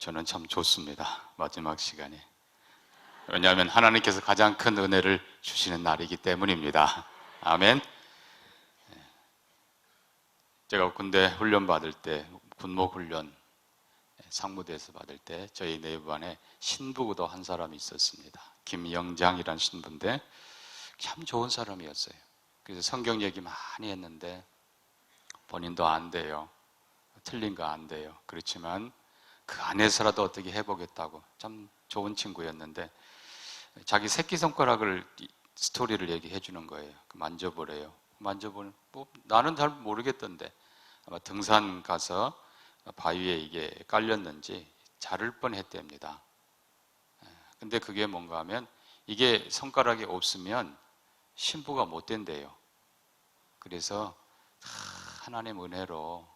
저는 참 좋습니다. 마지막 시간이. 왜냐하면 하나님께서 가장 큰 은혜를 주시는 날이기 때문입니다. 아멘. 제가 군대 훈련 받을 때, 군목 훈련 상무대에서 받을 때 저희 내부반에 신부도 한 사람이 있었습니다. 김영장이라는 신부인데 참 좋은 사람이었어요. 그래서 성경 얘기 많이 했는데 본인도 안 돼요. 틀린 거 안 돼요. 그렇지만 그 안에서라도 어떻게 해보겠다고 참 좋은 친구였는데 자기 새끼손가락을 스토리를 얘기해 주는 거예요. 만져보래요. 만져보면 뭐 나는 잘 모르겠던데 아마 등산 가서 바위에 이게 깔렸는지 자를 뻔했답니다. 근데 그게 뭔가 하면 이게 손가락이 없으면 신부가 못 된대요. 그래서 하나님 은혜로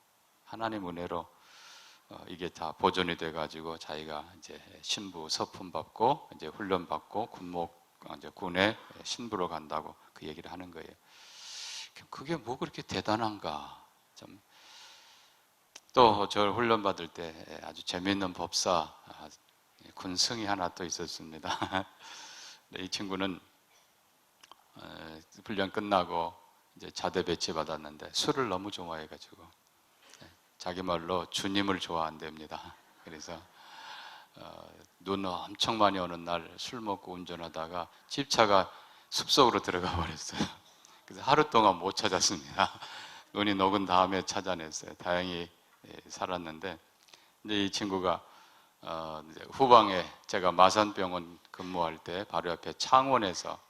이게 다 보존이 돼가지고 자기가 이제 신부 서품 받고 이제 훈련 받고 군목 이제 군에 신부로 간다고 그 얘기를 하는 거예요. 그게 뭐 그렇게 대단한가? 좀 또 저 훈련 받을 때 아주 재미있는 법사 군승이 하나 또 있었습니다. 이 친구는 훈련 끝나고 이제 자대 배치 받았는데 술을 너무 좋아해가지고 자기 말로 주님을 좋아한답니다. 그래서 눈 엄청 많이 오는 날 술 먹고 운전하다가 집차가 숲속으로 들어가 버렸어요. 그래서 하루 동안 못 찾았습니다. 눈이 녹은 다음에 찾아냈어요. 다행히 살았는데 이제 이 친구가 이제 후방에 제가 마산병원 근무할 때 바로 옆에 창원에서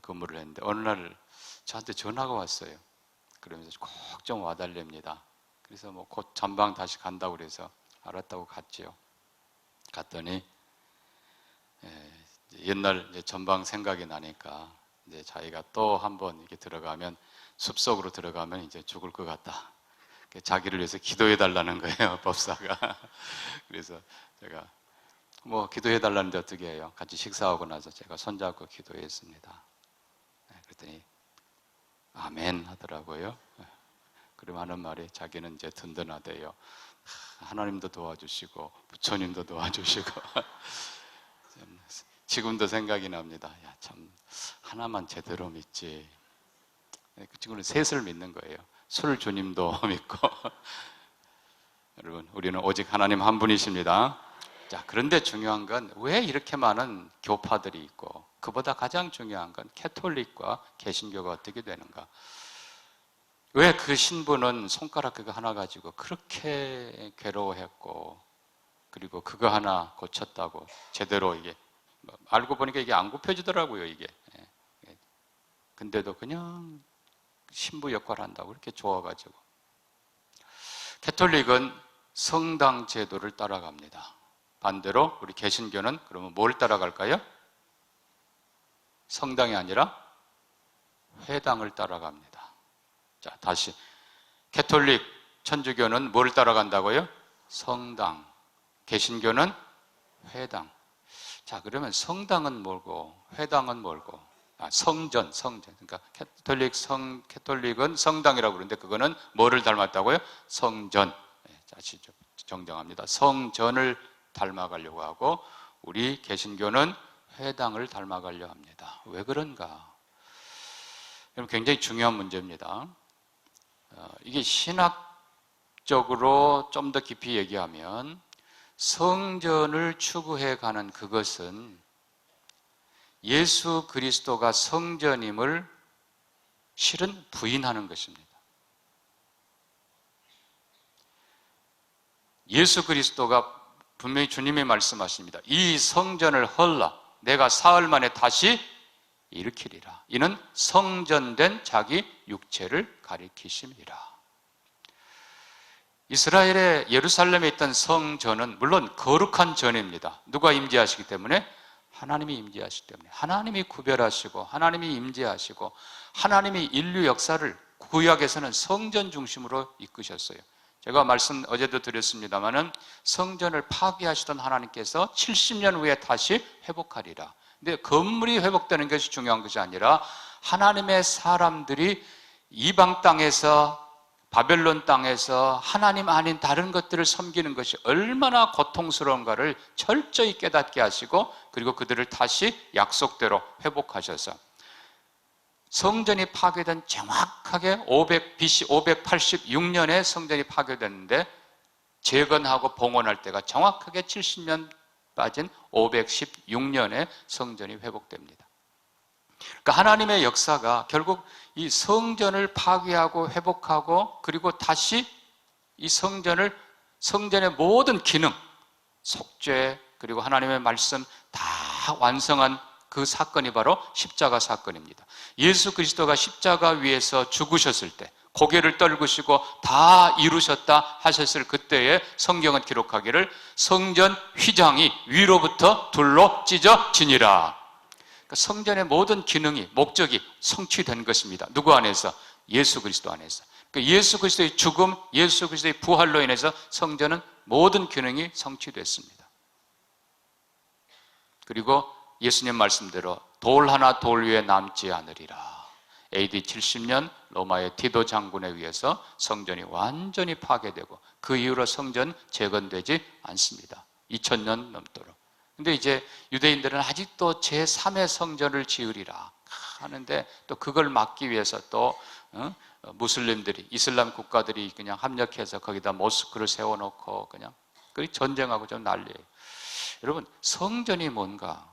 근무를 했는데 어느 날 저한테 전화가 왔어요. 그러면서 꼭 좀 와달랍니다. 그래서 뭐 곧 전방 다시 간다고 그래서 알았다고 갔지요. 갔더니 옛날 이제 전방 생각이 나니까 이제 자기가 또 한번 이렇게 들어가면 숲속으로 들어가면 이제 죽을 것 같다. 자기를 위해서 기도해 달라는 거예요, 법사가. 그래서 제가 뭐 기도해 달라는데 어떻게 해요? 같이 식사하고 나서 제가 손잡고 기도했습니다. 그랬더니 아멘 하더라고요. 그럼 하는 말이 자기는 이제 든든하대요. 하나님도 도와주시고 부처님도 도와주시고 지금도 생각이 납니다. 야, 참 하나만 제대로 믿지. 그 친구는 셋을 믿는 거예요. 술 주님도 믿고. 여러분, 우리는 오직 하나님 한 분이십니다. 자, 그런데 중요한 건 왜 이렇게 많은 교파들이 있고 그보다 가장 중요한 건 캐톨릭과 개신교가 어떻게 되는가? 왜 그 신부는 손가락 그거 하나 가지고 그렇게 괴로워했고 그리고 그거 하나 고쳤다고 제대로 이게 알고 보니까 이게 안 굽혀지더라고요, 이게. 근데도 그냥 신부 역할을 한다고 이렇게 좋아가지고. 캐톨릭은 성당 제도를 따라갑니다. 반대로 우리 개신교는 그러면 뭘 따라갈까요? 성당이 아니라 회당을 따라갑니다. 자, 다시. 캐톨릭, 천주교는 뭘 따라간다고요? 성당. 개신교는 회당. 자, 그러면 성당은 뭘고, 회당은 뭘고? 성전. 그러니까 캐톨릭은 성당이라고 그러는데 그거는 뭐를 닮았다고요? 성전. 다시 정정합니다. 성전을 닮아가려고 하고 우리 개신교는 회당을 닮아가려고 합니다. 왜 그런가? 여러분, 굉장히 중요한 문제입니다. 이게 신학적으로 좀 더 깊이 얘기하면 성전을 추구해가는 그것은 예수 그리스도가 성전임을 실은 부인하는 것입니다. 예수 그리스도가 분명히 주님이 말씀하십니다. 이 성전을 헐라 내가 사흘 만에 다시 일으키리라. 이는 성전된 자기 육체를 가리키심이라. 이스라엘의 예루살렘에 있던 성전은 물론 거룩한 전입니다. 누가 임재하시기 때문에? 하나님이 임재하시기 때문에. 하나님이 구별하시고 하나님이 임재하시고 하나님이 인류 역사를 구약에서는 성전 중심으로 이끄셨어요. 제가 말씀 어제도 드렸습니다마는 성전을 파괴하시던 하나님께서 70년 후에 다시 회복하리라. 근데 건물이 회복되는 것이 중요한 것이 아니라 하나님의 사람들이 이방 땅에서 바벨론 땅에서 하나님 아닌 다른 것들을 섬기는 것이 얼마나 고통스러운가를 철저히 깨닫게 하시고, 그리고 그들을 다시 약속대로 회복하셔서 성전이 파괴된 정확하게 BC 586년에 성전이 파괴됐는데, 재건하고 봉헌할 때가 정확하게 70년 빠진 516년에 성전이 회복됩니다. 그러니까 하나님의 역사가 결국 이 성전을 파괴하고 회복하고, 그리고 다시 이 성전의 모든 기능, 속죄, 그리고 하나님의 말씀 다 완성한 그 사건이 바로 십자가 사건입니다. 예수 그리스도가 십자가 위에서 죽으셨을 때, 고개를 떨구시고 다 이루셨다 하셨을 그때에 성경은 기록하기를 성전 휘장이 위로부터 둘로 찢어지니라. 그러니까 성전의 모든 기능이, 목적이 성취된 것입니다. 누구 안에서? 예수 그리스도 안에서. 그러니까 예수 그리스도의 죽음, 예수 그리스도의 부활로 인해서 성전은 모든 기능이 성취됐습니다. 그리고 예수님 말씀대로 돌 하나 돌 위에 남지 않으리라. AD 70년 로마의 디도 장군에 의해서 성전이 완전히 파괴되고, 그 이후로 성전 재건되지 않습니다. 2000년 넘도록. 근데 이제 유대인들은 아직도 제3의 성전을 지으리라 하는데, 또 그걸 막기 위해서 또 무슬림들이, 이슬람 국가들이 그냥 합력해서 거기다 모스크를 세워놓고 그냥 전쟁하고 좀 난리예요. 여러분, 성전이 뭔가?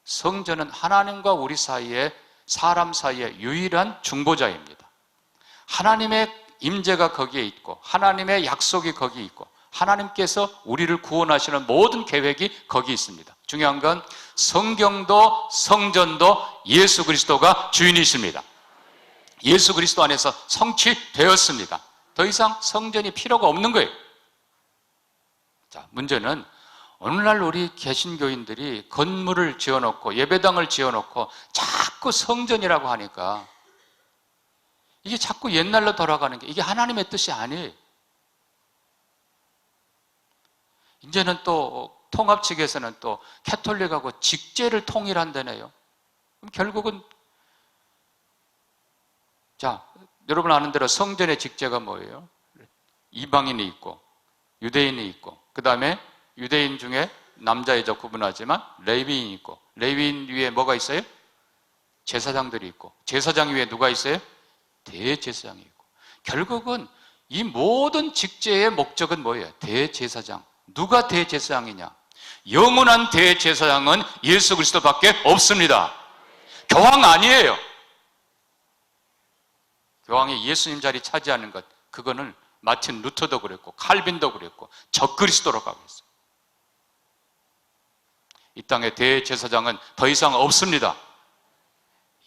성전은 하나님과 우리 사이에, 사람 사이에 유일한 중보자입니다. 하나님의 임재가 거기에 있고, 하나님의 약속이 거기에 있고, 하나님께서 우리를 구원하시는 모든 계획이 거기 있습니다. 중요한 건 성경도 성전도 예수 그리스도가 주인이십니다. 예수 그리스도 안에서 성취되었습니다. 더 이상 성전이 필요가 없는 거예요. 자, 문제는 오늘날 우리 개신교인들이 건물을 지어놓고 예배당을 지어놓고 자꾸 성전이라고 하니까 이게 자꾸 옛날로 돌아가는 게, 이게 하나님의 뜻이 아니에요. 이제는 또 통합 측에서는 또 캐톨릭하고 직제를 통일한다네요. 그럼 결국은, 자, 여러분 아는 대로 성전의 직제가 뭐예요? 이방인이 있고 유대인이 있고, 그 다음에 유대인 중에 남자 여자 구분하지만 레위인이 있고, 레위인 위에 뭐가 있어요? 제사장들이 있고, 제사장 위에 누가 있어요? 대제사장이 있고. 결국은 이 모든 직제의 목적은 뭐예요? 대제사장. 누가 대제사장이냐? 영원한 대제사장은 예수 그리스도밖에 없습니다. 교황 아니에요. 교황이 예수님 자리 차지하는 것, 그거는 마틴 루터도 그랬고 칼빈도 그랬고 적그리스도라고 하고 있어요. 이 땅의 대제사장은 더 이상 없습니다.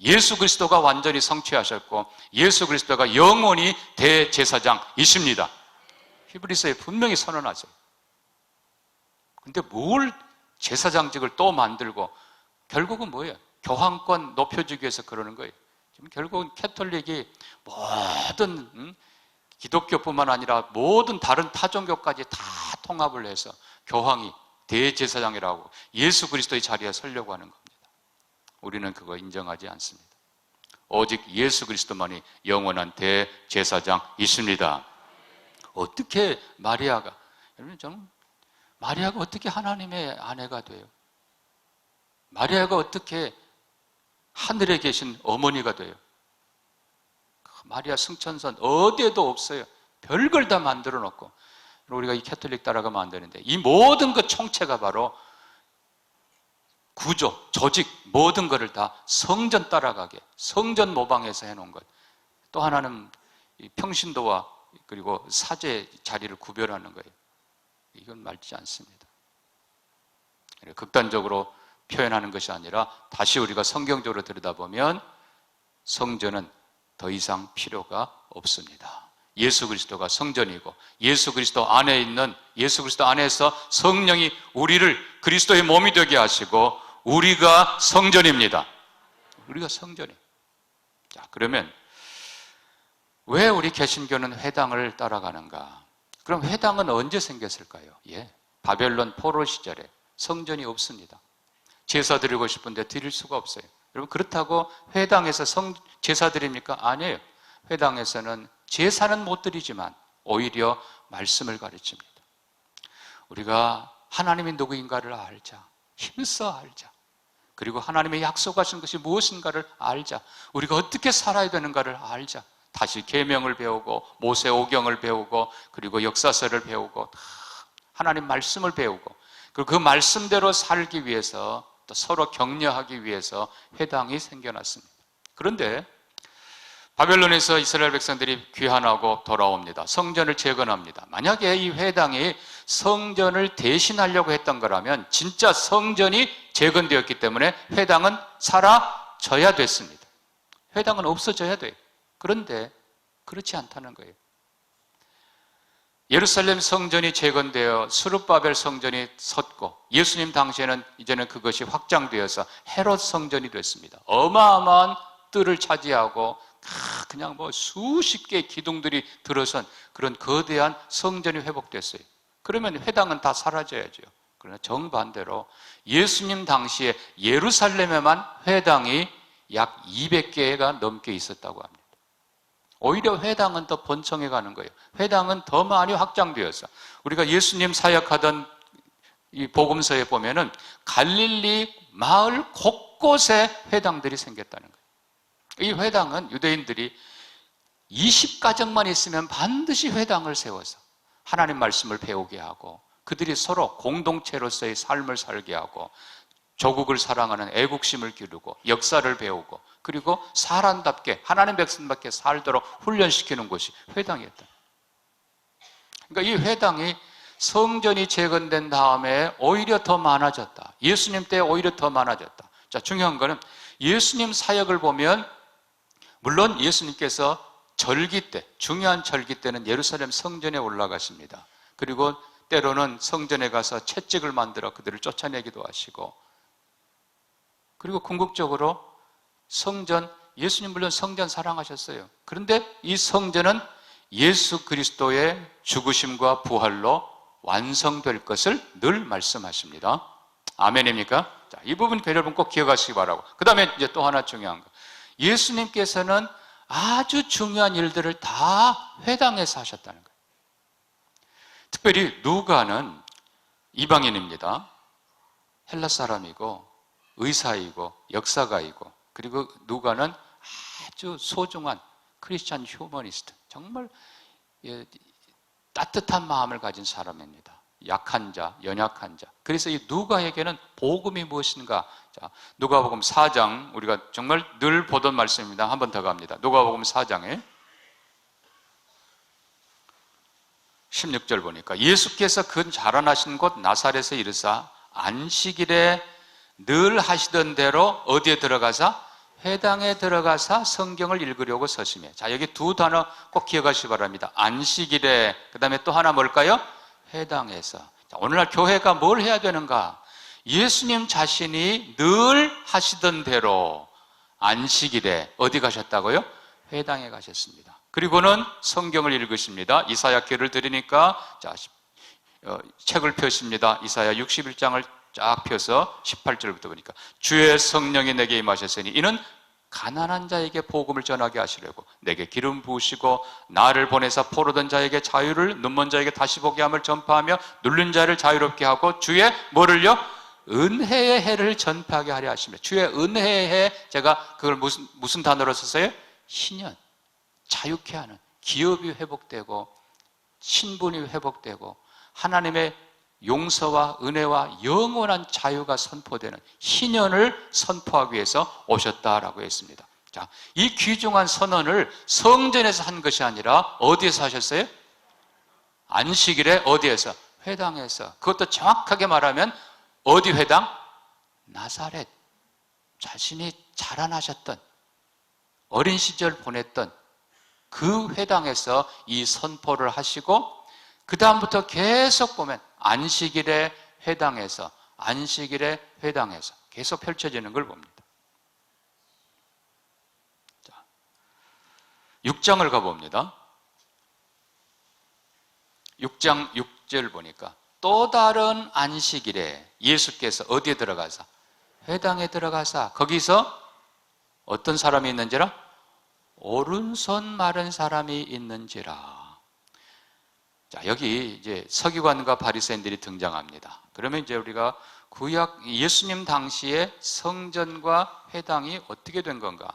예수 그리스도가 완전히 성취하셨고, 예수 그리스도가 영원히 대제사장이십니다. 히브리서에 분명히 선언하세요. 근데 뭘 제사장직을 또 만들고, 결국은 뭐예요? 교황권 높여주기 위해서 그러는 거예요. 지금 결국은 캐톨릭이 모든 기독교뿐만 아니라 모든 다른 타종교까지 다 통합을 해서 교황이 대제사장이라고 예수 그리스도의 자리에 서려고 하는 겁니다. 우리는 그거 인정하지 않습니다. 오직 예수 그리스도만이 영원한 대제사장이십니다. 어떻게 마리아가, 여러분, 저는 마리아가 어떻게 하나님의 아내가 돼요? 마리아가 어떻게 하늘에 계신 어머니가 돼요? 마리아 승천선 어디에도 없어요. 별걸 다 만들어 놓고, 우리가 이 캐톨릭 따라가면 안 되는데, 이 모든 것 총체가 바로 구조, 조직, 모든 것을 다 성전 따라가게, 성전 모방해서 해놓은 것. 또 하나는 평신도와 그리고 사제 자리를 구별하는 거예요. 이건 맞지 않습니다. 극단적으로 표현하는 것이 아니라 다시 우리가 성경적으로 들여다보면 성전은 더 이상 필요가 없습니다. 예수 그리스도가 성전이고, 예수 그리스도 안에 있는, 예수 그리스도 안에서 성령이 우리를 그리스도의 몸이 되게 하시고, 우리가 성전입니다. 우리가 성전이에요. 자, 그러면 왜 우리 개신교는 회당을 따라가는가? 그럼 회당은 언제 생겼을까요? 바벨론 포로 시절에 성전이 없습니다. 제사 드리고 싶은데 드릴 수가 없어요. 여러분, 그렇다고 회당에서 제사 드립니까? 아니에요. 회당에서는 제사는 못 드리지만 오히려 말씀을 가르칩니다. 우리가 하나님이 누구인가를 알자. 힘써 알자. 그리고 하나님의 약속하신 것이 무엇인가를 알자. 우리가 어떻게 살아야 되는가를 알자. 다시 계명을 배우고 모세오경을 배우고 그리고 역사서를 배우고 하나님 말씀을 배우고 그리고 그 말씀대로 살기 위해서 또 서로 격려하기 위해서 회당이 생겨났습니다. 그런데 바벨론에서 이스라엘 백성들이 귀환하고 돌아옵니다. 성전을 재건합니다. 만약에 이 회당이 성전을 대신하려고 했던 거라면 진짜 성전이 재건되었기 때문에 회당은 사라져야 됐습니다. 회당은 없어져야 돼요. 그런데 그렇지 않다는 거예요. 예루살렘 성전이 재건되어 스룹바벨 성전이 섰고 예수님 당시에는 이제는 그것이 확장되어서 헤롯 성전이 됐습니다. 어마어마한 뜰을 차지하고 그냥 수십 개의 기둥들이 들어선 그런 거대한 성전이 회복됐어요. 그러면 회당은 다 사라져야죠. 그러나 정반대로 예수님 당시에 예루살렘에만 회당이 약 200개가 넘게 있었다고 합니다. 오히려 회당은 더 번창해 가는 거예요. 회당은 더 많이 확장되어서 우리가 예수님 사역하던 이 복음서에 보면은 갈릴리 마을 곳곳에 회당들이 생겼다는 거예요. 이 회당은 유대인들이 20가정만 있으면 반드시 회당을 세워서 하나님 말씀을 배우게 하고 그들이 서로 공동체로서의 삶을 살게 하고 조국을 사랑하는 애국심을 기르고 역사를 배우고 그리고 사람답게 하나님 백성답게 살도록 훈련시키는 곳이 회당이었다. 그러니까 이 회당이 성전이 재건된 다음에 오히려 더 많아졌다. 예수님 때 오히려 더 많아졌다. 자, 중요한 거는 예수님 사역을 보면 물론 예수님께서 절기 때, 중요한 절기 때는 예루살렘 성전에 올라가십니다. 그리고 때로는 성전에 가서 채찍을 만들어 그들을 쫓아내기도 하시고 그리고 궁극적으로 성전, 예수님 물론 성전 사랑하셨어요. 그런데 이 성전은 예수 그리스도의 죽으심과 부활로 완성될 것을 늘 말씀하십니다. 아멘입니까? 자, 이 부분 여러분 꼭 기억하시기 바라고. 그 다음에 이제 또 하나 중요한 거. 예수님께서는 아주 중요한 일들을 다 회당에서 하셨다는 거예요. 특별히 누가는 이방인입니다. 헬라 사람이고 의사이고 역사가이고 그리고 누가는 아주 소중한 크리스찬 휴머니스트, 정말 따뜻한 마음을 가진 사람입니다. 약한 자, 연약한 자. 그래서 이 누가에게는 복음이 무엇인가? 자, 누가복음 4장, 우리가 정말 늘 보던 말씀입니다. 한 번 더 갑니다. 누가복음 4장에 16절 보니까 예수께서 그 자라나신 곳 나사렛에 이르사 안식일에 늘 하시던 대로 어디에 들어가서? 회당에 들어가서 성경을 읽으려고 서시며. 자, 여기 두 단어 꼭 기억하시기 바랍니다. 안식일에, 그 다음에 또 하나 뭘까요? 회당에서. 자, 오늘날 교회가 뭘 해야 되는가? 예수님 자신이 늘 하시던 대로 안식일에 어디 가셨다고요? 회당에 가셨습니다. 그리고는 성경을 읽으십니다. 이사야 기를 드리니까 자, 책을 펴십니다. 이사야 61장을 쫙 펴서 18절부터 보니까 주의 성령이 내게 임하셨으니 이는 가난한 자에게 복음을 전하게 하시려고 내게 기름 부으시고 나를 보내사 포로된 자에게 자유를 눈먼 자에게 다시 보게 함을 전파하며 눌린 자를 자유롭게 하고 주의 뭐를요? 은혜의 해를 전파하게 하려 하시며. 주의 은혜의 해, 제가 그걸 무슨 단어로 썼어요? 희년, 자유케 하는, 기업이 회복되고 신분이 회복되고 하나님의 용서와 은혜와 영원한 자유가 선포되는 희년을 선포하기 위해서 오셨다라고 했습니다. 자, 이 귀중한 선언을 성전에서 한 것이 아니라 어디에서 하셨어요? 안식일에 어디에서? 회당에서. 그것도 정확하게 말하면 어디 회당? 나사렛. 자신이 자라나셨던 어린 시절 보냈던 그 회당에서 이 선포를 하시고 그 다음부터 계속 보면 안식일의 회당에서 안식일의 회당에서 계속 펼쳐지는 걸 봅니다. 자, 6장을 가봅니다. 6장 6절 보니까 또 다른 안식일에 예수께서 어디에 들어가서? 회당에 들어가서 거기서 어떤 사람이 있는지라? 오른손 마른 사람이 있는지라. 자, 여기 이제 서기관과 바리새인들이 등장합니다. 그러면 이제 우리가 구약 예수님 당시에 성전과 회당이 어떻게 된 건가?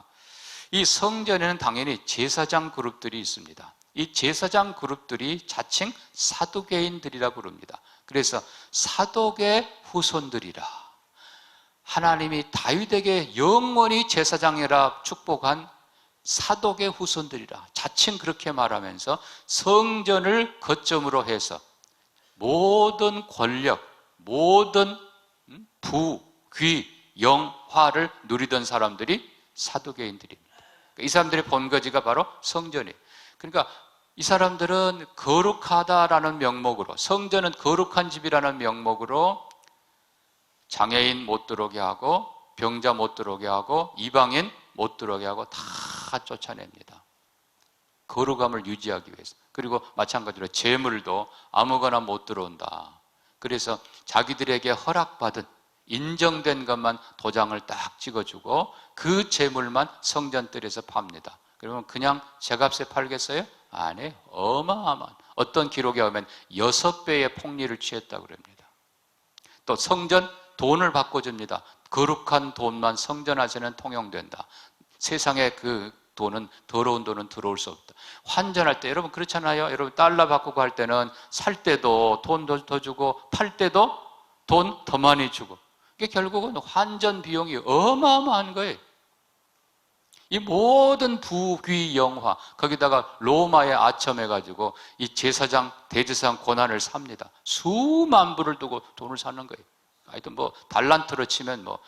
이 성전에는 당연히 제사장 그룹들이 있습니다. 이 제사장 그룹들이 자칭 사두개인들이라 부릅니다. 그래서 사독의 후손들이라. 하나님이 다윗에게 영원히 제사장이라 축복한 사독의 후손들이라 자칭 그렇게 말하면서 성전을 거점으로 해서 모든 권력, 모든 부, 귀, 영화를 누리던 사람들이 사두개인들입니다. 이 사람들의 본거지가 바로 성전이에요. 그러니까 이 사람들은 거룩하다라는 명목으로, 성전은 거룩한 집이라는 명목으로 장애인 못 들어오게 하고 병자 못 들어오게 하고 이방인 못 들어오게 하고 다 쫓아냅니다. 거룩함을 유지하기 위해서. 그리고 마찬가지로 재물도 아무거나 못 들어온다. 그래서 자기들에게 허락받은 인정된 것만 도장을 딱 찍어주고 그 재물만 성전뜰에서 팝니다. 그러면 그냥 제값에 팔겠어요? 아니에요. 어마어마한 어떤 기록에 오면 6배의 폭리를 취했다고 그럽니다. 또 성전 돈을 바꿔줍니다. 거룩한 돈만 성전 안에는 통용된다. 세상에 그 돈은, 더러운 돈은 들어올 수 없다. 환전할 때 여러분 그렇잖아요. 여러분 달러 바꾸고 할 때는 살 때도 돈 더 주고 팔 때도 돈 더 많이 주고, 이게 결국은 환전 비용이 어마어마한 거예요. 이 모든 부귀 영화, 거기다가 로마에 아첨해가지고 이 제사장, 대제사장 권한을 삽니다. 수만 불을 두고 돈을 사는 거예요. 하여튼 뭐 달란트로 치면 뭐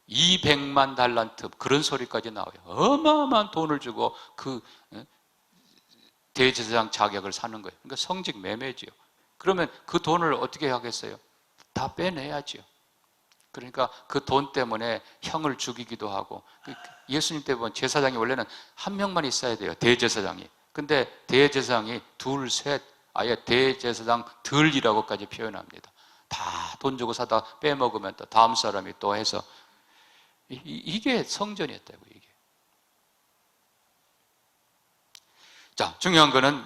200만 달란트 그런 소리까지 나와요. 어마어마한 돈을 주고 그 대제사장 자격을 사는 거예요. 그러니까 성직 매매지요. 그러면 그 돈을 어떻게 하겠어요? 다 빼내야지요. 그러니까 그 돈 때문에 형을 죽이기도 하고, 예수님 때 보면 제사장이 원래는 한 명만 있어야 돼요. 대제사장이. 근데 대제사장이 둘, 셋, 아예 대제사장 들이라고까지 표현합니다. 다 돈 주고 사다 빼먹으면 또 다음 사람이 또 해서, 이게 성전이었다고. 이게. 자, 중요한 거는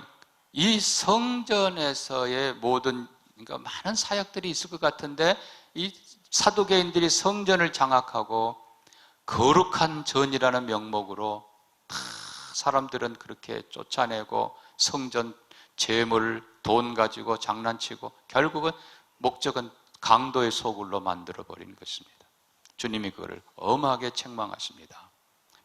이 성전에서의 모든, 그러니까 많은 사역들이 있을 것 같은데 이 사두개인들이 성전을 장악하고 거룩한 전이라는 명목으로 다 사람들은 그렇게 쫓아내고 성전 재물, 돈 가지고 장난치고 결국은 목적은 강도의 소굴로 만들어버리는 것입니다. 주님이 그거를 엄하게 책망하십니다.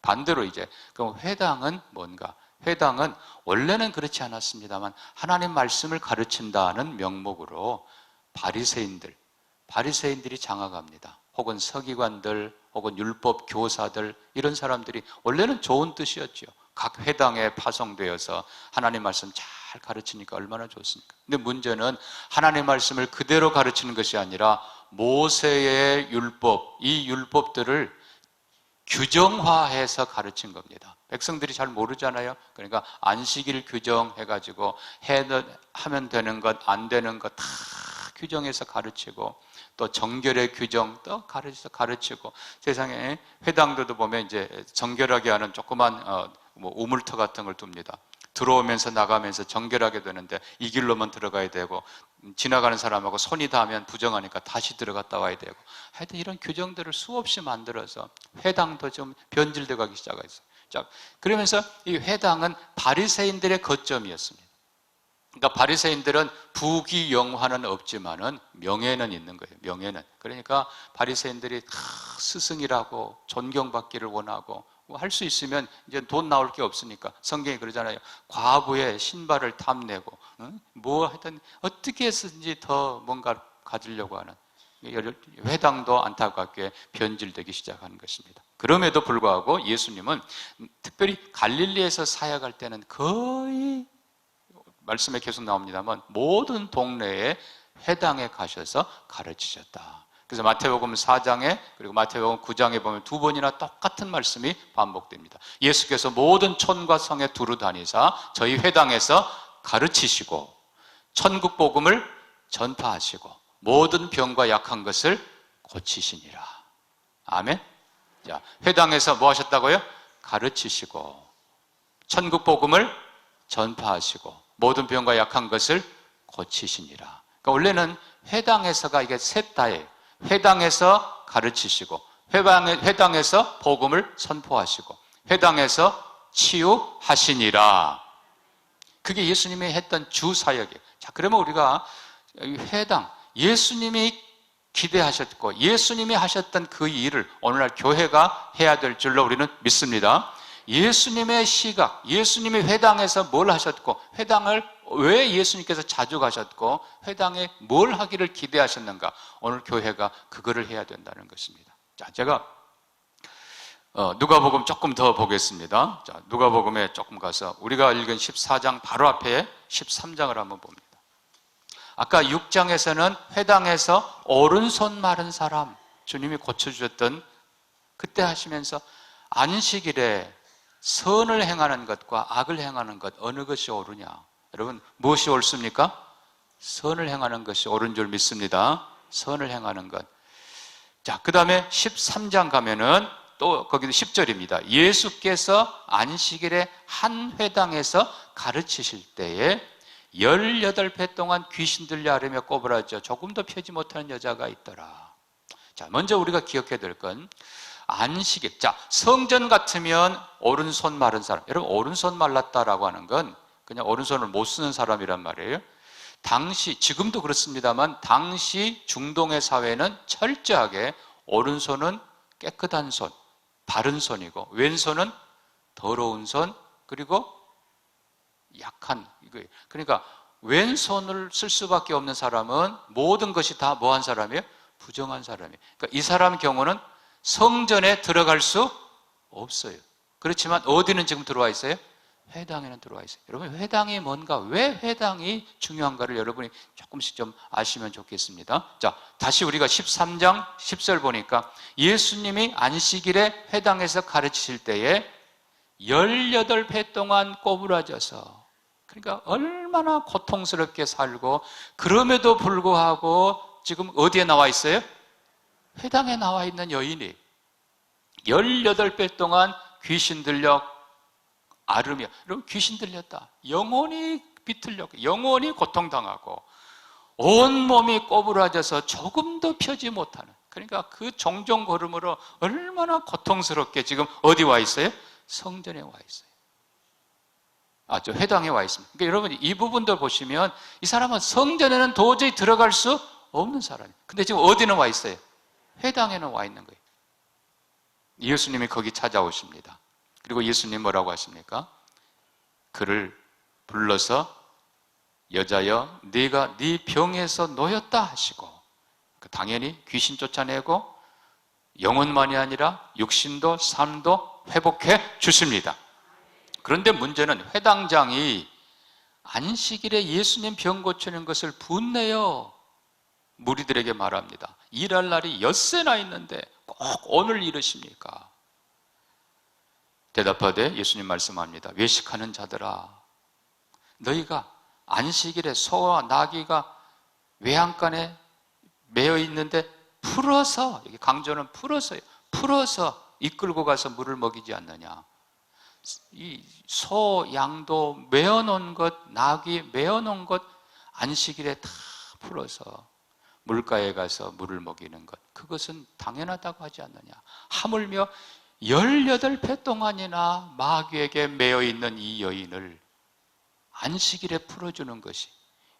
반대로 이제 그럼 회당은 뭔가? 회당은 원래는 그렇지 않았습니다만 하나님 말씀을 가르친다는 명목으로 바리새인들이 장악합니다. 혹은 서기관들, 혹은 율법 교사들, 이런 사람들이 원래는 좋은 뜻이었죠. 각 회당에 파송되어서 하나님 말씀 잘 가르치니까 얼마나 좋습니까? 근데 문제는 하나님 말씀을 그대로 가르치는 것이 아니라 모세의 율법, 이 율법들을 규정화해서 가르친 겁니다. 백성들이 잘 모르잖아요. 그러니까 안식일 규정해가지고 하면 되는 것, 안 되는 것 다 규정해서 가르치고, 또 정결의 규정 또 가르치고, 세상에 회당들도 보면 이제 정결하게 하는 조그만 뭐 우물터 같은 걸 둡니다. 들어오면서 나가면서 정결하게 되는데 이 길로만 들어가야 되고, 지나가는 사람하고 손이 닿으면 부정하니까 다시 들어갔다 와야 되고, 하여튼 이런 규정들을 수없이 만들어서 회당도 좀 변질되어 가기 시작했어요. 자, 그러면서 이 회당은 바리새인들의 거점이었습니다. 그러니까 바리새인들은 부귀영화는 없지만은 명예는 있는 거예요. 명예는. 그러니까 바리새인들이 스승이라고 존경받기를 원하고, 할 수 있으면 이제 돈 나올 게 없으니까 성경이 그러잖아요. 과부의 신발을 탐내고, 뭐 하여튼 어떻게 해서든지 더 뭔가 가지려고 하는, 회당도 안타깝게 변질되기 시작하는 것입니다. 그럼에도 불구하고 예수님은 특별히 갈릴리에서 사역할 때는 거의, 말씀에 계속 나옵니다만, 모든 동네에 회당에 가셔서 가르치셨다. 그래서 마태복음 4장에 그리고 마태복음 9장에 보면 두 번이나 똑같은 말씀이 반복됩니다. 예수께서 모든 촌과 성에 두루 다니사 저희 회당에서 가르치시고 천국 복음을 전파하시고 모든 병과 약한 것을 고치시니라. 아멘. 자, 회당에서 뭐 하셨다고요? 가르치시고. 천국 복음을 전파하시고 모든 병과 약한 것을 고치시니라. 그러니까 원래는 회당에서가 이게 셋 다예요. 회당에서 가르치시고, 회당에서 복음을 선포하시고, 회당에서 치유하시니라. 그게 예수님이 했던 주 사역이에요. 자, 그러면 우리가 회당, 예수님이 기대하셨고 예수님이 하셨던 그 일을 오늘날 교회가 해야 될 줄로 우리는 믿습니다. 예수님의 시각, 예수님이 회당에서 뭘 하셨고, 회당을 왜 예수님께서 자주 가셨고, 회당에 뭘 하기를 기대하셨는가, 오늘 교회가 그거를 해야 된다는 것입니다. 자, 제가 누가복음 조금 더 보겠습니다. 자, 누가복음에 조금 가서 우리가 읽은 14장 바로 앞에 13장을 한번 봅니다. 아까 6장에서는 회당에서 오른손 마른 사람, 주님이 고쳐주셨던 그때 하시면서 안식일에 선을 행하는 것과 악을 행하는 것 어느 것이 옳으냐? 여러분, 무엇이 옳습니까? 선을 행하는 것이 옳은 줄 믿습니다. 선을 행하는 것. 자, 그 다음에 13장 가면은 또 거기도 10절입니다. 예수께서 안식일에 한 회당에서 가르치실 때에 18배 동안 귀신 들려 앓으며 꼬부라져 조금도 펴지 못하는 여자가 있더라. 자, 먼저 우리가 기억해야 될 건 안식일. 자, 성전 같으면 오른손 마른 사람. 여러분, 오른손 말랐다라고 하는 건 그냥 오른손을 못 쓰는 사람이란 말이에요. 당시, 지금도 그렇습니다만 당시 중동의 사회는 철저하게 오른손은 깨끗한 손, 바른 손이고 왼손은 더러운 손, 그리고 약한 이거예요. 그러니까 왼손을 쓸 수밖에 없는 사람은 모든 것이 다 뭐한 사람이에요? 부정한 사람이에요. 그러니까 이 사람 경우는 성전에 들어갈 수 없어요. 그렇지만 어디는 지금 들어와 있어요? 회당에는 들어와 있어요. 여러분, 회당이 뭔가, 왜 회당이 중요한가를 여러분이 조금씩 좀 아시면 좋겠습니다. 자, 다시 우리가 13장 10절 보니까 예수님이 안식일에 회당에서 가르치실 때에 18배 동안 꼬부라져서, 그러니까 얼마나 고통스럽게 살고, 그럼에도 불구하고 지금 어디에 나와 있어요? 회당에 나와 있는 여인이 18배 동안 귀신 들려 앓으며, 여러분, 귀신 들렸다, 영원히 비틀렸고 영원히 고통당하고 온 몸이 꼬부라져서 조금도 펴지 못하는, 그러니까 그 종종 걸음으로 얼마나 고통스럽게 지금 어디 와 있어요? 성전에 와 있어요. 저 회당에 와 있습니다. 그러니까 여러분, 이 부분들 보시면 이 사람은 성전에는 도저히 들어갈 수 없는 사람이에요. 근데 지금 어디는 와 있어요? 회당에는 와 있는 거예요. 예수님이 거기 찾아오십니다. 그리고 예수님 뭐라고 하십니까? 그를 불러서 여자여, 네가 네 병에서 놓였다 하시고, 당연히 귀신 쫓아내고 영혼만이 아니라 육신도 삶도 회복해 주십니다. 그런데 문제는 회당장이 안식일에 예수님 병 고치는 것을 분내어 무리들에게 말합니다. 일할 날이 엿새나 있는데 꼭 오늘 이르십니까? 대답하되 예수님 말씀합니다. 외식하는 자들아, 너희가 안식일에 소와 나귀가 외양간에 매여 있는데 풀어서, 여기 강조는 풀어서요, 풀어서 이끌고 가서 물을 먹이지 않느냐. 이 소, 양도 매어놓은 것, 나귀 매어놓은 것 안식일에 다 풀어서 물가에 가서 물을 먹이는 것, 그것은 당연하다고 하지 않느냐. 하물며 18배 동안이나 마귀에게 매여있는 이 여인을 안식일에 풀어주는 것이,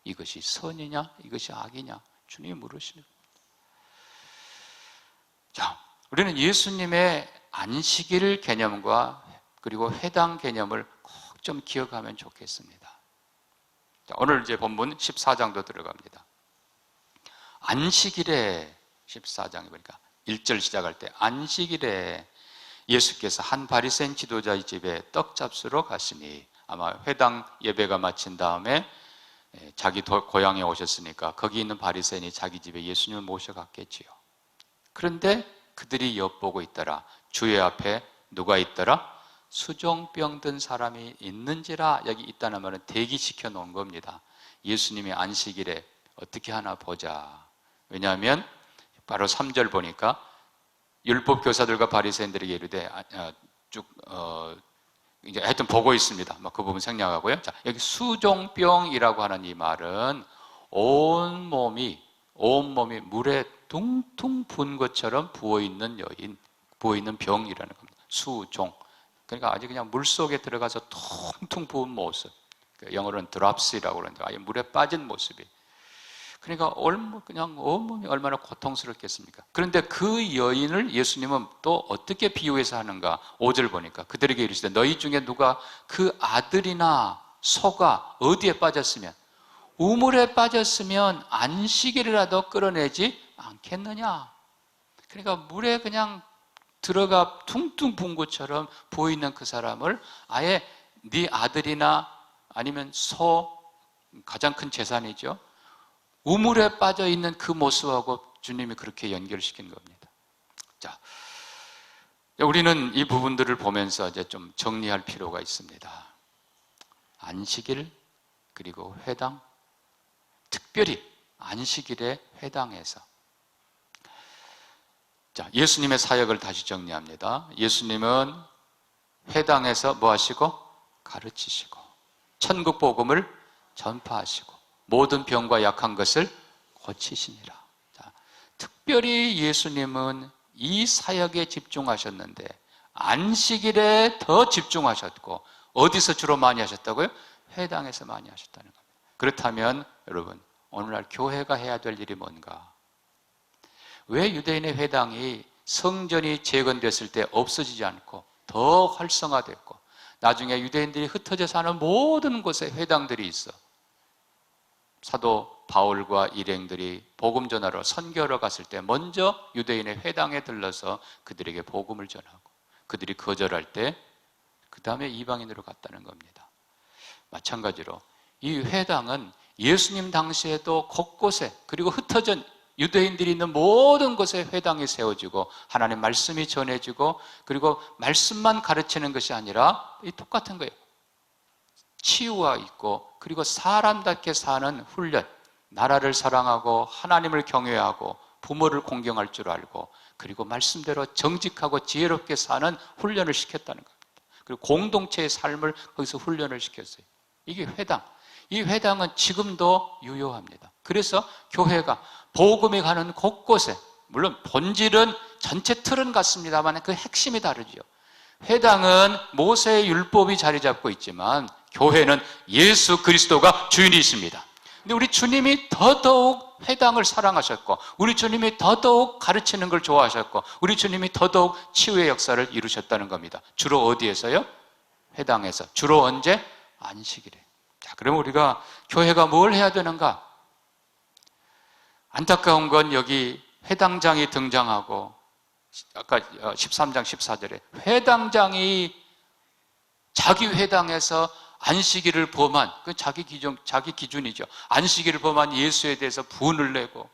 이것이 선이냐 이것이 악이냐, 주님이 물으시는 겁니다. 자, 우리는 예수님의 안식일 개념과 그리고 회당 개념을 꼭 좀 기억하면 좋겠습니다. 자, 오늘 이제 본문 14장도 들어갑니다. 안식일에, 14장에 보니까 1절 시작할 때 안식일에 예수께서 한 바리새인 지도자의 집에 떡 잡수러 가시니, 아마 회당 예배가 마친 다음에 자기 고향에 오셨으니까 거기 있는 바리새인이 자기 집에 예수님을 모셔갔겠지요. 그런데 그들이 엿보고 있더라. 주의 앞에 누가 있더라? 수종병 든 사람이 있는지라. 여기 있다는 말은 대기시켜 놓은 겁니다. 예수님이 안식일에 어떻게 하나 보자. 왜냐하면 바로 3절 보니까 율법 교사들과 바리새인들에게 이르되 이제 하여튼 보고 있습니다. 그 부분 생략하고요. 자, 여기 수종병이라고 하는 이 말은 온몸이 물에 둥둥 부은 것처럼 부어있는 병이라는 겁니다. 수종. 그러니까 아주 그냥 물 속에 들어가서 퉁퉁 부은 모습. 영어로는 드랍시라고 그러는데 아예 물에 빠진 모습이. 그러니까 그냥 온몸이 얼마나 고통스럽겠습니까? 그런데 그 여인을 예수님은 또 어떻게 비유해서 하는가? 5절 보니까 그들에게 이르시되 너희 중에 누가 그 아들이나 소가 어디에 빠졌으면, 우물에 빠졌으면 안식일이라도 끌어내지 않겠느냐? 그러니까 물에 그냥 들어가 퉁퉁 부은 것처럼 보이는 그 사람을 아예 네 아들이나 아니면 소, 가장 큰 재산이죠, 우물에 빠져 있는 그 모습하고 주님이 그렇게 연결시킨 겁니다. 자, 우리는 이 부분들을 보면서 이제 좀 정리할 필요가 있습니다. 안식일, 그리고 회당, 특별히 안식일에 회당에서. 자, 예수님의 사역을 다시 정리합니다. 예수님은 회당에서 뭐 하시고? 가르치시고, 천국 복음을 전파하시고, 모든 병과 약한 것을 고치시니라. 자, 특별히 예수님은 이 사역에 집중하셨는데 안식일에 더 집중하셨고, 어디서 주로 많이 하셨다고요? 회당에서 많이 하셨다는 겁니다. 그렇다면 여러분, 오늘날 교회가 해야 될 일이 뭔가? 왜 유대인의 회당이 성전이 재건됐을 때 없어지지 않고 더 활성화됐고, 나중에 유대인들이 흩어져 사는 모든 곳에 회당들이 있어? 사도 바울과 일행들이 복음 전하러 선교하러 갔을 때 먼저 유대인의 회당에 들러서 그들에게 복음을 전하고, 그들이 거절할 때 그 다음에 이방인으로 갔다는 겁니다. 마찬가지로 이 회당은 예수님 당시에도 곳곳에, 그리고 흩어진 유대인들이 있는 모든 곳에 회당이 세워지고 하나님의 말씀이 전해지고, 그리고 말씀만 가르치는 것이 아니라 이 똑같은 거예요. 치유가 있고, 그리고 사람답게 사는 훈련, 나라를 사랑하고 하나님을 경외하고 부모를 공경할 줄 알고, 그리고 말씀대로 정직하고 지혜롭게 사는 훈련을 시켰다는 겁니다. 그리고 공동체의 삶을 거기서 훈련을 시켰어요. 이게 회당. 이 회당은 지금도 유효합니다. 그래서 교회가 복음이 가는 곳곳에, 물론 본질은 전체 틀은 같습니다만 그 핵심이 다르죠. 회당은 모세의 율법이 자리 잡고 있지만 교회는 예수 그리스도가 주인이십니다. 근데 우리 주님이 더더욱 회당을 사랑하셨고, 우리 주님이 더더욱 가르치는 걸 좋아하셨고, 우리 주님이 더더욱 치유의 역사를 이루셨다는 겁니다. 주로 어디에서요? 회당에서. 주로 언제? 안식일에. 자, 그럼 우리가 교회가 뭘 해야 되는가? 안타까운 건 여기 회당장이 등장하고, 아까 13장 14절에 회당장이 자기 회당에서 안식일을 범한, 그 자기 기준이죠. 안식일을 범한 예수에 대해서 분을 내고,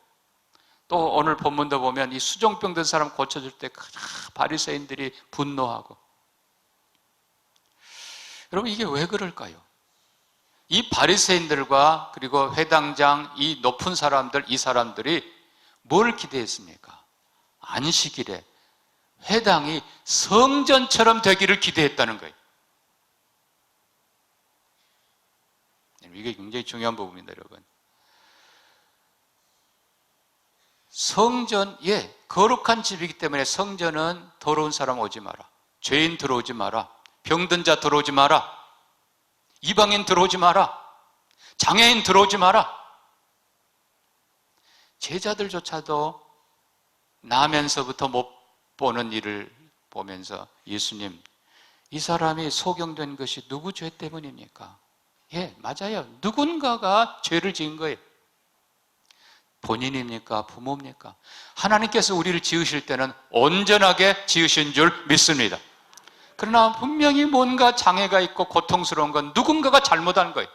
또 오늘 본문도 보면 이 수종병 든 사람 고쳐줄 때 바리새인들이 분노하고. 여러분, 이게 왜 그럴까요? 이 바리새인들과 그리고 회당장, 이 높은 사람들, 이 사람들이 뭘 기대했습니까? 안식일에 회당이 성전처럼 되기를 기대했다는 거예요. 이게 굉장히 중요한 부분입니다, 여러분. 성전, 거룩한 집이기 때문에 성전은 더러운 사람 오지 마라, 죄인 들어오지 마라, 병든 자 들어오지 마라, 이방인 들어오지 마라, 장애인 들어오지 마라. 제자들조차도 나면서부터 못 보는 일을 보면서 예수님, 이 사람이 소경된 것이 누구 죄 때문입니까? 맞아요. 누군가가 죄를 지은 거예요. 본인입니까? 부모입니까? 하나님께서 우리를 지으실 때는 온전하게 지으신 줄 믿습니다. 그러나 분명히 뭔가 장애가 있고 고통스러운 건 누군가가 잘못한 거예요.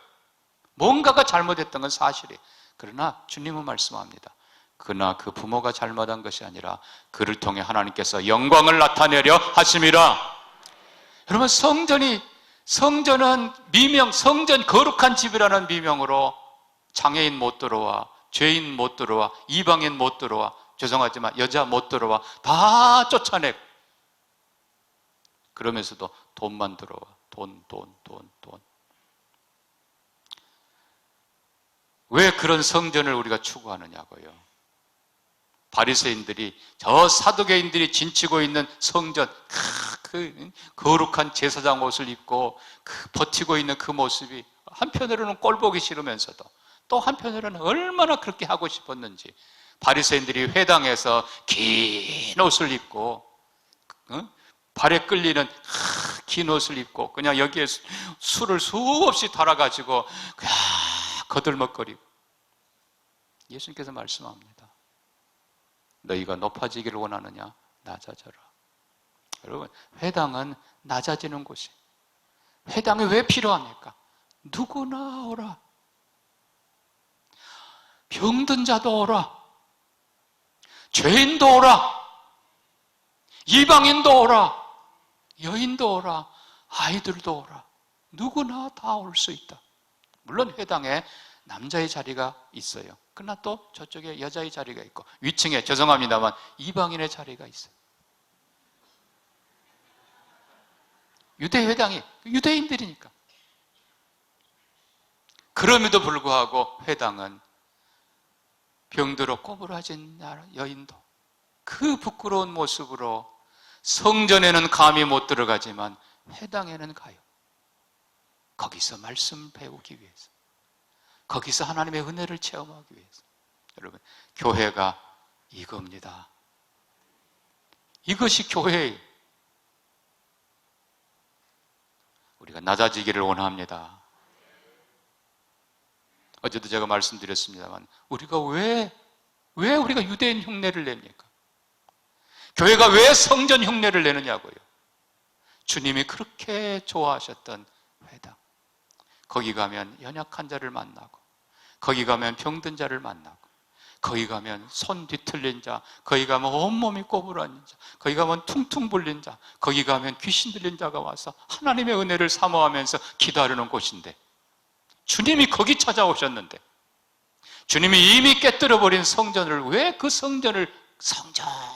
뭔가가 잘못했던 건 사실이에요. 그러나 주님은 말씀합니다. 그러나 그 부모가 잘못한 것이 아니라 그를 통해 하나님께서 영광을 나타내려 하심이라. 여러분, 성전은 미명, 성전 거룩한 집이라는 미명으로 장애인 못 들어와, 죄인 못 들어와, 이방인 못 들어와, 죄송하지만 여자 못 들어와, 다 쫓아내고, 그러면서도 돈만 들어와. 돈. 왜 그런 성전을 우리가 추구하느냐고요. 바리새인들이, 저 사두개인들이 진치고 있는 성전, 그 거룩한 제사장 옷을 입고 버티고 있는 그 모습이 한편으로는 꼴보기 싫으면서도 또 한편으로는 얼마나 그렇게 하고 싶었는지, 바리새인들이 회당에서 긴 옷을 입고 발에 끌리는 긴 옷을 입고 그냥 여기에 술을 수없이 달아가지고 그냥 거들먹거리고, 예수님께서 말씀합니다. 너희가 높아지기를 원하느냐? 낮아져라. 여러분, 회당은 낮아지는 곳이에요. 회당이 왜 필요합니까? 누구나 오라. 병든 자도 오라. 죄인도 오라. 이방인도 오라. 여인도 오라. 아이들도 오라. 누구나 다 올 수 있다. 물론 회당에 남자의 자리가 있어요. 그러나 또 저쪽에 여자의 자리가 있고, 위층에, 죄송합니다만, 이방인의 자리가 있어요. 유대회당이 유대인들이니까. 그럼에도 불구하고 회당은 병들어 꼬부라진 여인도 그 부끄러운 모습으로 성전에는 감히 못 들어가지만 회당에는 가요. 거기서 말씀 배우기 위해서, 거기서 하나님의 은혜를 체험하기 위해서. 여러분, 교회가 이겁니다. 이것이 교회예요. 우리가 낮아지기를 원합니다. 어제도 제가 말씀드렸습니다만, 우리가 왜 우리가 유대인 흉내를 냅니까? 교회가 왜 성전 흉내를 내느냐고요. 주님이 그렇게 좋아하셨던 회당, 거기 가면 연약한 자를 만나고, 거기 가면 병든 자를 만나고, 거기 가면 손 뒤틀린 자, 거기 가면 온몸이 꼬부라진 자, 거기 가면 퉁퉁 불린 자, 거기 가면 귀신 들린 자가 와서 하나님의 은혜를 사모하면서 기도하려는 곳인데, 주님이 거기 찾아오셨는데, 주님이 이미 깨뜨려버린 성전을 왜 그 성전을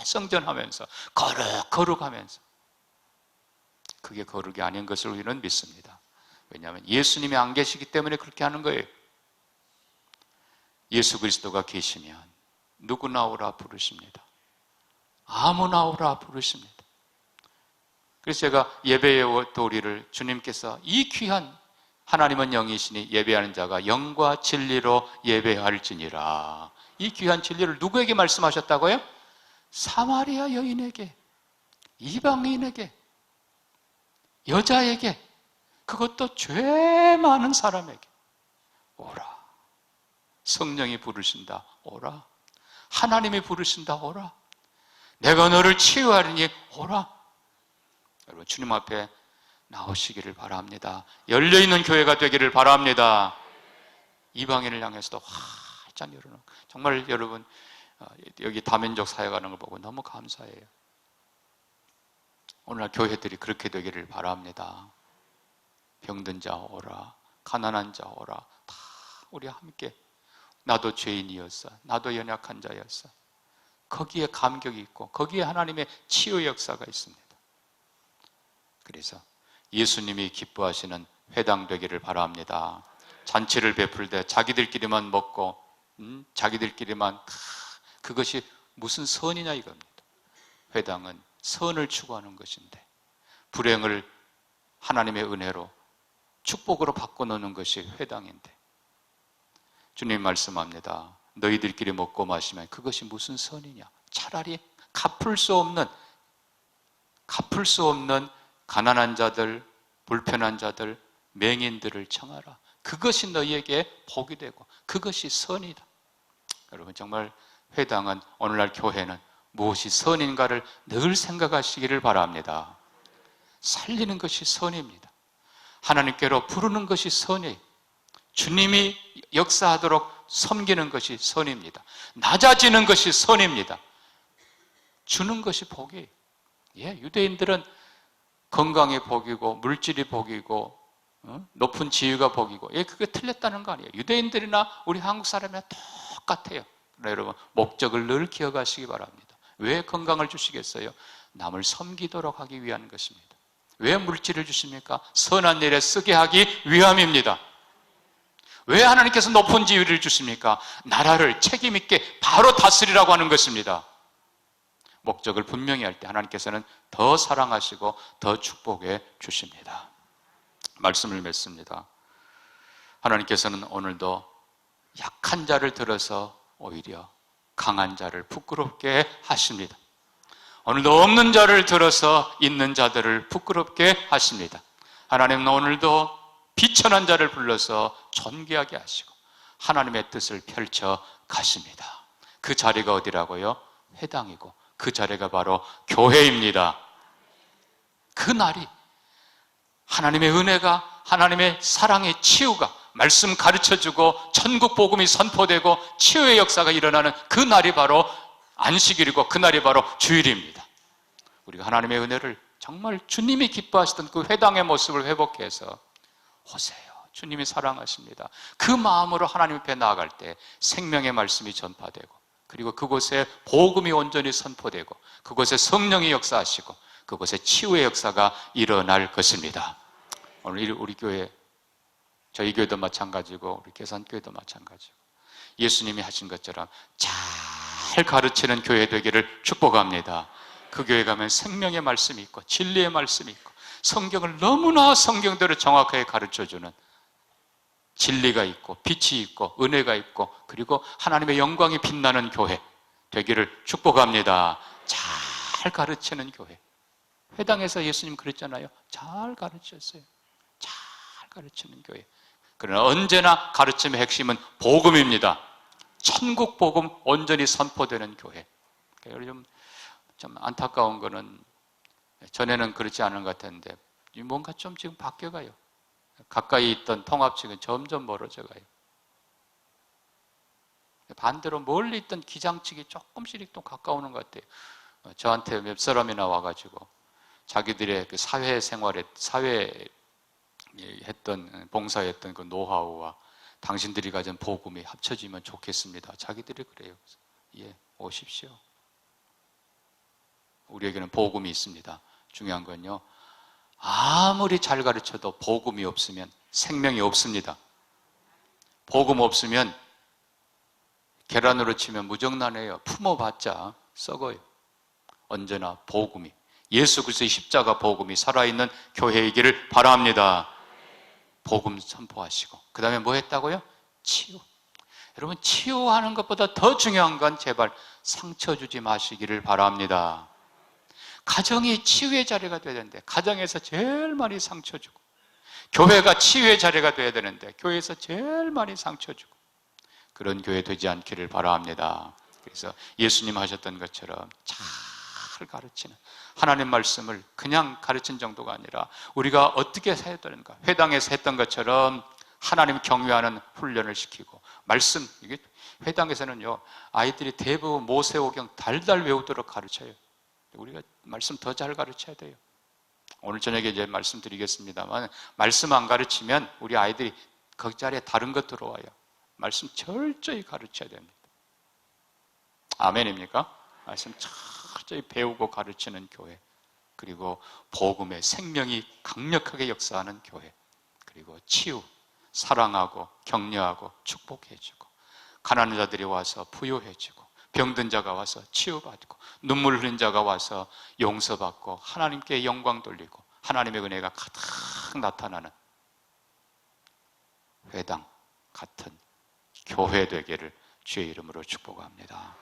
성전하면서 거룩하면서, 그게 거룩이 아닌 것을 우리는 믿습니다. 왜냐하면 예수님이 안 계시기 때문에 그렇게 하는 거예요. 예수 그리스도가 계시면 누구나 오라 부르십니다. 아무나 오라 부르십니다. 그래서 제가 예배의 도리를, 주님께서 이 귀한, 하나님은 영이시니 예배하는 자가 영과 진리로 예배할지니라, 이 귀한 진리를 누구에게 말씀하셨다고요? 사마리아 여인에게, 이방인에게, 여자에게, 그것도 죄 많은 사람에게 오라. 성령이 부르신다, 오라. 하나님이 부르신다, 오라. 내가 너를 치유하리니 오라. 여러분, 주님 앞에 나오시기를 바랍니다. 열려있는 교회가 되기를 바랍니다. 이방인을 향해서도 활짝 열어놓은, 정말 여러분, 여기 다민족 사역하는 걸 보고 너무 감사해요. 오늘날 교회들이 그렇게 되기를 바랍니다. 병든 자 오라, 가난한 자 오라. 다 우리 함께, 나도 죄인이었어, 나도 연약한 자였어, 거기에 감격이 있고 거기에 하나님의 치유 역사가 있습니다. 그래서 예수님이 기뻐하시는 회당 되기를 바랍니다. 잔치를 베풀 때 자기들끼리만 먹고 자기들끼리만, 그것이 무슨 선이냐 이겁니다. 회당은 선을 추구하는 것인데, 불행을 하나님의 은혜로 축복으로 바꿔놓는 것이 회당인데, 주님 말씀합니다. 너희들끼리 먹고 마시면 그것이 무슨 선이냐. 차라리 갚을 수 없는 가난한 자들, 불편한 자들, 맹인들을 청하라. 그것이 너희에게 복이 되고 그것이 선이다. 여러분, 정말 회당은, 오늘날 교회는 무엇이 선인가를 늘 생각하시기를 바랍니다. 살리는 것이 선입니다. 하나님께로 부르는 것이 선이에요. 주님이 역사하도록 섬기는 것이 선입니다. 낮아지는 것이 선입니다. 주는 것이 복이에요. 유대인들은 건강이 복이고 물질이 복이고 높은 지위가 복이고, 그게 틀렸다는 거 아니에요. 유대인들이나 우리 한국 사람이나 똑같아요. 그러나 여러분, 목적을 늘 기억하시기 바랍니다. 왜 건강을 주시겠어요? 남을 섬기도록 하기 위한 것입니다. 왜 물질을 주십니까? 선한 일에 쓰게 하기 위함입니다. 왜 하나님께서 높은 지위를 주십니까? 나라를 책임 있게 바로 다스리라고 하는 것입니다. 목적을 분명히 할 때 하나님께서는 더 사랑하시고 더 축복해 주십니다. 말씀을 맺습니다. 하나님께서는 오늘도 약한 자를 들어서 오히려 강한 자를 부끄럽게 하십니다. 오늘도 없는 자를 들어서 있는 자들을 부끄럽게 하십니다. 하나님은 오늘도 비천한 자를 불러서 존귀하게 하시고 하나님의 뜻을 펼쳐 가십니다. 그 자리가 어디라고요? 회당이고 그 자리가 바로 교회입니다. 그 날이 하나님의 은혜가, 하나님의 사랑의 치유가, 말씀 가르쳐주고 천국 복음이 선포되고 치유의 역사가 일어나는 그 날이 바로 안식일이고 그 날이 바로 주일입니다. 우리가 하나님의 은혜를 정말 주님이 기뻐하시던 그 회당의 모습을 회복해서 오세요. 주님이 사랑하십니다. 그 마음으로 하나님 앞에 나아갈 때 생명의 말씀이 전파되고 그리고 그곳에 복음이 온전히 선포되고 그곳에 성령이 역사하시고 그곳에 치유의 역사가 일어날 것입니다. 오늘 우리 교회, 저희 교회도 마찬가지고 우리 계산교회도 마찬가지고 예수님이 하신 것처럼 잘 가르치는 교회 되기를 축복합니다. 그 교회 가면 생명의 말씀이 있고 진리의 말씀이 있고 성경을 너무나 성경대로 정확하게 가르쳐주는 진리가 있고 빛이 있고 은혜가 있고 그리고 하나님의 영광이 빛나는 교회 되기를 축복합니다. 잘 가르치는 교회. 회당에서 예수님 그랬잖아요. 잘 가르쳤어요. 잘 가르치는 교회. 그러나 언제나 가르침의 핵심은 복음입니다. 천국 복음 온전히 선포되는 교회. 좀 안타까운 거는 전에는 그렇지 않은 것 같았는데 뭔가 좀 지금 바뀌어가요. 가까이 있던 통합측은 점점 멀어져가요. 반대로 멀리 있던 기장측이 조금씩 또 가까우는 것 같아요. 저한테 몇 사람이나 와가지고 자기들의 그 사회생활에 했던 봉사했던 그 노하우와 당신들이 가진 복음이 합쳐지면 좋겠습니다. 자기들이 그래요. 예, 오십시오. 우리에게는 복음이 있습니다. 중요한 건요, 아무리 잘 가르쳐도 복음이 없으면 생명이 없습니다. 복음 없으면 계란으로 치면 무정란해요. 품어봤자 썩어요. 언제나 복음이, 예수 그리스도의 십자가 복음이 살아있는 교회이기를 바랍니다. 복음 선포하시고 그 다음에 뭐 했다고요? 치유. 여러분, 치유하는 것보다 더 중요한 건 제발 상처 주지 마시기를 바랍니다. 가정이 치유의 자리가 돼야 되는데 가정에서 제일 많이 상처 주고, 교회가 치유의 자리가 돼야 되는데 교회에서 제일 많이 상처 주고, 그런 교회 되지 않기를 바랍니다. 그래서 예수님 하셨던 것처럼 잘 가르치는, 하나님 말씀을 그냥 가르친 정도가 아니라 우리가 어떻게 해야 되는가, 회당에서 했던 것처럼 하나님 경외하는 훈련을 시키고, 말씀, 이게 회당에서는요 아이들이 대부분 모세오경 달달 외우도록 가르쳐요. 우리가 말씀 더 잘 가르쳐야 돼요. 오늘 저녁에 이제 말씀드리겠습니다만, 말씀 안 가르치면 우리 아이들이 그 자리에 다른 것 들어와요. 말씀 철저히 가르쳐야 됩니다. 아멘입니까? 말씀 철저히 배우고 가르치는 교회, 그리고 복음의 생명이 강력하게 역사하는 교회, 그리고 치유, 사랑하고 격려하고 축복해주고, 가난한 자들이 와서 부요해지고, 병든 자가 와서 치유받고, 눈물 흘린 자가 와서 용서받고 하나님께 영광 돌리고 하나님의 은혜가 가득 나타나는 회당 같은 교회 되기를 주의 이름으로 축복합니다.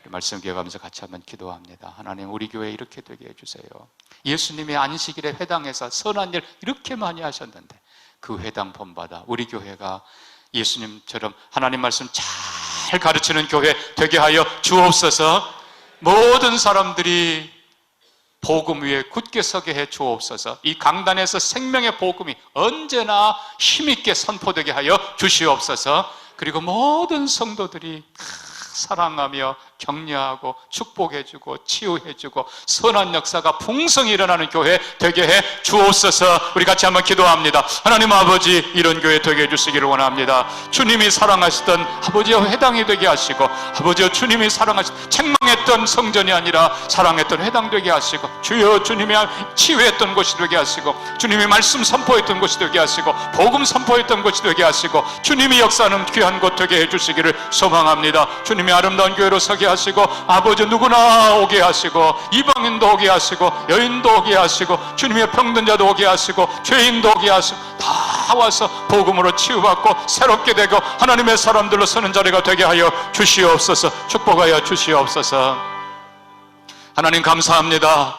우리 말씀 기억하면서 같이 한번 기도합니다. 하나님, 우리 교회 이렇게 되게 해주세요. 예수님의 안식일에 회당에서 선한 일 이렇게 많이 하셨는데 그 회당 본받아 우리 교회가 예수님처럼 하나님 말씀 잘 가르치는 교회 되게 하여 주옵소서. 모든 사람들이 복음 위에 굳게 서게 해 주옵소서. 이 강단에서 생명의 복음이 언제나 힘있게 선포되게 하여 주시옵소서. 그리고 모든 성도들이 사랑하며 격려하고 축복해주고 치유해주고 선한 역사가 풍성히 일어나는 교회 되게 해 주옵소서. 우리 같이 한번 기도합니다. 하나님 아버지, 이런 교회 되게 해주시기를 원합니다. 주님이 사랑하시던 아버지여 회당이 되게 하시고, 아버지여 주님이 사랑하시던 책망 했던 성전이 아니라 사랑했던 회당 되게 하시고, 주여 주님이 치유했던 곳이 되게 하시고, 주님이 말씀 선포했던 곳이 되게 하시고, 복음 선포했던 곳이 되게 하시고, 주님이 역사하는 귀한 곳 되게 해주시기를 소망합니다. 주님이 아름다운 교회로 서게 하시고, 아버지 누구나 오게 하시고, 이방인도 오게 하시고, 여인도 오게 하시고, 주님의 병든 자도 오게 하시고, 죄인도 오게 하시고, 다 와서 복음으로 치유받고 새롭게 되고 하나님의 사람들로 서는 자리가 되게 하여 주시옵소서. 축복하여 주시옵소서. 하나님 감사합니다.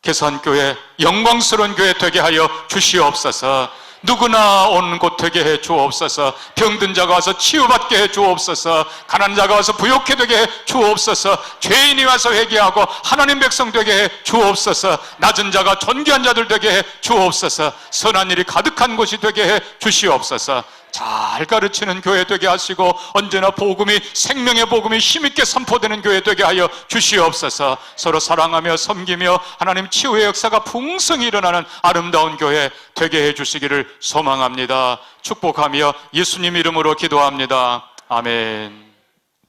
개선교회, 영광스러운 교회 되게 하여 주시옵소서. 누구나 오는 곳 되게 해 주옵소서. 병든 자가 와서 치유받게 해 주옵소서. 가난한 자가 와서 부욕해 되게 해 주옵소서. 죄인이 와서 회개하고 하나님 백성 되게 해 주옵소서. 낮은 자가 존귀한 자들 되게 해 주옵소서. 선한 일이 가득한 곳이 되게 해 주시옵소서. 잘 가르치는 교회 되게 하시고, 언제나 복음이, 생명의 복음이 힘있게 선포되는 교회 되게 하여 주시옵소서. 서로 사랑하며 섬기며 하나님 치유의 역사가 풍성히 일어나는 아름다운 교회 되게 해 주시기를 소망합니다. 축복하며 예수님 이름으로 기도합니다. 아멘.